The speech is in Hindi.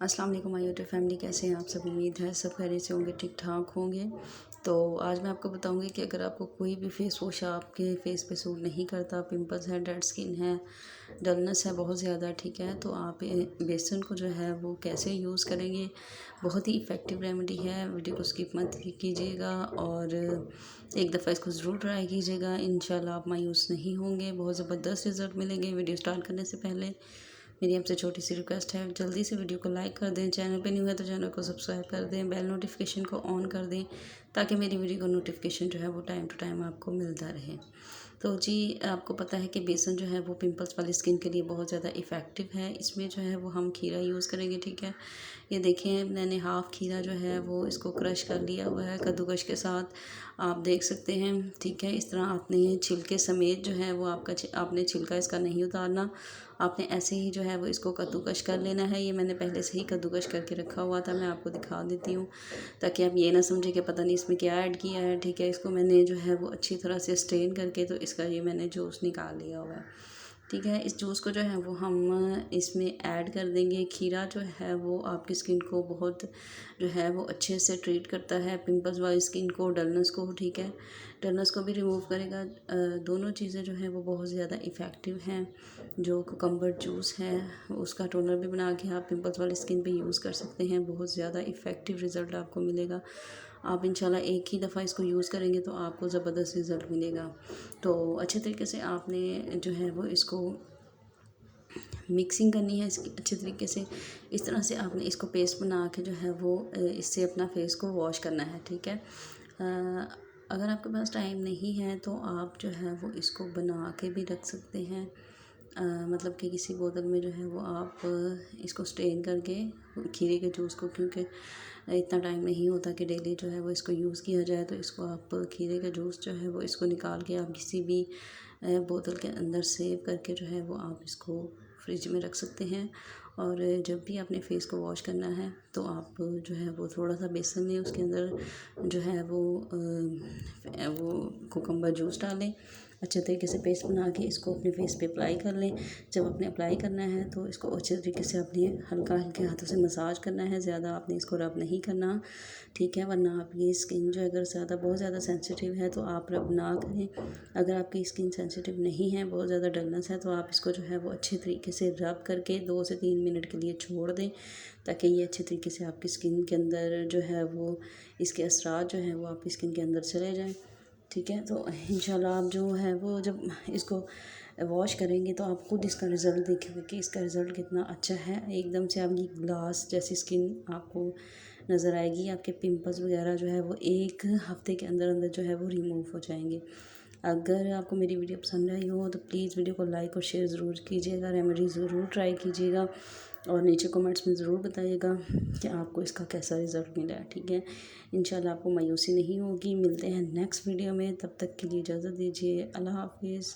अस्सलाम वालेकुम माय यूट्यूब फैमिली, कैसे हैं आप सब। उम्मीद है सब खैरियत से होंगे, ठीक ठाक होंगे। तो आज मैं आपको बताऊंगी कि अगर आपको कोई भी फेस वॉश आपके फेस पे सूट नहीं करता, पिंपल्स है, डेड स्किन है, डलनेस है बहुत ज़्यादा, ठीक है, तो आप बेसन को जो है वो कैसे यूज़ करेंगे। बहुत ही इफ़ेक्टिव रेमेडी है। वीडियो को स्किप मत कीजिएगा और एक दफ़ा इसको ज़रूर ट्राई कीजिएगा। इंशाल्लाह आप मायूस नहीं होंगे, बहुत ज़बरदस्त रिज़ल्ट मिलेंगे। वीडियो स्टार्ट करने से पहले मेरी आपसे छोटी सी रिक्वेस्ट है, जल्दी से वीडियो को लाइक कर दें। चैनल पे न्यू है तो चैनल को सब्सक्राइब कर दें, बेल नोटिफिकेशन को ऑन कर दें ताकि मेरी वीडियो का नोटिफिकेशन जो है वो टाइम टू टाइम आपको मिलता रहे। तो जी, आपको पता है कि बेसन जो है वो पिंपल्स वाली स्किन के लिए बहुत ज़्यादा इफ़ेक्टिव है। इसमें जो है वो हम खीरा यूज़ करेंगे, ठीक है। ये देखें, मैंने हाफ़ खीरा जो है वो इसको क्रश कर लिया हुआ है कद्दूकश के साथ, आप देख सकते हैं, ठीक है। इस तरह आपने छिलके समेत जो है वो आपने छिलका इसका नहीं उतारना, आपने ऐसे ही जो है वो इसको कद्दूकश कर लेना है। ये मैंने पहले से ही कद्दूकश करके रखा हुआ था, मैं आपको दिखा देती हूँ ताकि आप ये ना समझें कि पता नहीं इसमें क्या ऐड किया है, ठीक है। इसको मैंने जो है वो अच्छी तरह से स्ट्रेन करके तो इसका ये मैंने जूस निकाल लिया हुआ है, ठीक है। इस जूस को जो है वो हम इसमें ऐड कर देंगे। खीरा जो है वो आपकी स्किन को बहुत जो है वो अच्छे से ट्रीट करता है, पिंपल्स वाली स्किन को, डलनेस को, ठीक है, डलनेस को भी रिमूव करेगा। दोनों चीज़ें जो हैं वो बहुत ज़्यादा इफ़ेक्टिव हैं। जो कुकम्बर जूस है उसका टोनर भी बना के आप पिंपल्स वाली स्किन पे यूज़ कर सकते हैं, बहुत ज़्यादा इफ़ेक्टिव रिज़ल्ट आपको मिलेगा। आप इंशाल्लाह एक ही दफ़ा इसको यूज़ करेंगे तो आपको ज़बरदस्त रिज़ल्ट मिलेगा। तो अच्छे तरीके से आपने जो है वो इसको मिक्सिंग करनी है इसकी अच्छे तरीके से। इस तरह से आपने इसको पेस्ट बना के जो है वो इससे अपना फेस को वॉश करना है, ठीक है। अगर आपके पास टाइम नहीं है तो आप जो है वो इसको बना के भी रख सकते हैं। मतलब कि किसी बोतल में जो है वो आप इसको स्ट्रेन करके खीरे के जूस को, क्योंकि इतना टाइम नहीं होता कि डेली जो है वो इसको यूज़ किया जाए, तो इसको आप खीरे का जूस जो है वो इसको निकाल के आप किसी भी बोतल के अंदर सेव करके जो है वो आप इसको फ्रिज में रख सकते हैं। और जब भी आपने फेस को वॉश करना है तो आप जो है वो थोड़ा सा बेसन लें, उसके अंदर जो है वो कुकम्बर जूस डालें, अच्छे तरीके से पेस्ट बना के इसको अपने फेस पे अप्लाई कर लें। जब आपने अप्लाई करना है तो इसको अच्छे तरीके से अपने हल्का हल्के हाथों से मसाज करना है, ज़्यादा आपने इसको रब नहीं करना, ठीक है, वरना आपकी स्किन जो अगर बहुत ज़्यादा सेंसिटिव है तो आप रब ना करें। अगर आपकी स्किन सेंसिटिव नहीं है, बहुत ज़्यादा डलनेस है, तो आप इसको जो है वो अच्छे तरीके से रब करके 2 से 3 मिनट के लिए छोड़ दें ताकि ये अच्छे तरीके से आपकी स्किन के अंदर जो है वो इसके असरात जो हैं वो आपकी स्किन के अंदर चले जाएँ, ठीक है। तो इंशाल्लाह आप जो है वो जब इसको वॉश करेंगे तो आप खुद इसका रिज़ल्ट देखेंगे कि इसका रिज़ल्ट कितना अच्छा है। एकदम से आपकी ग्लास जैसी स्किन आपको नज़र आएगी। आपके पिंपल्स वगैरह जो है वो 1 हफ़्ते के अंदर अंदर जो है वो रिमूव हो जाएंगे। अगर आपको मेरी वीडियो पसंद आई हो तो प्लीज़ वीडियो को लाइक और शेयर ज़रूर कीजिएगा, रेमेडी ज़रूर ट्राई कीजिएगा और नीचे कमेंट्स में ज़रूर बताइएगा कि आपको इसका कैसा रिज़ल्ट मिला है, ठीक है। इंशाल्लाह आपको मायूसी नहीं होगी। मिलते हैं नेक्स्ट वीडियो में, तब तक के लिए इजाज़त दीजिए। अल्लाह हाफ़िज़।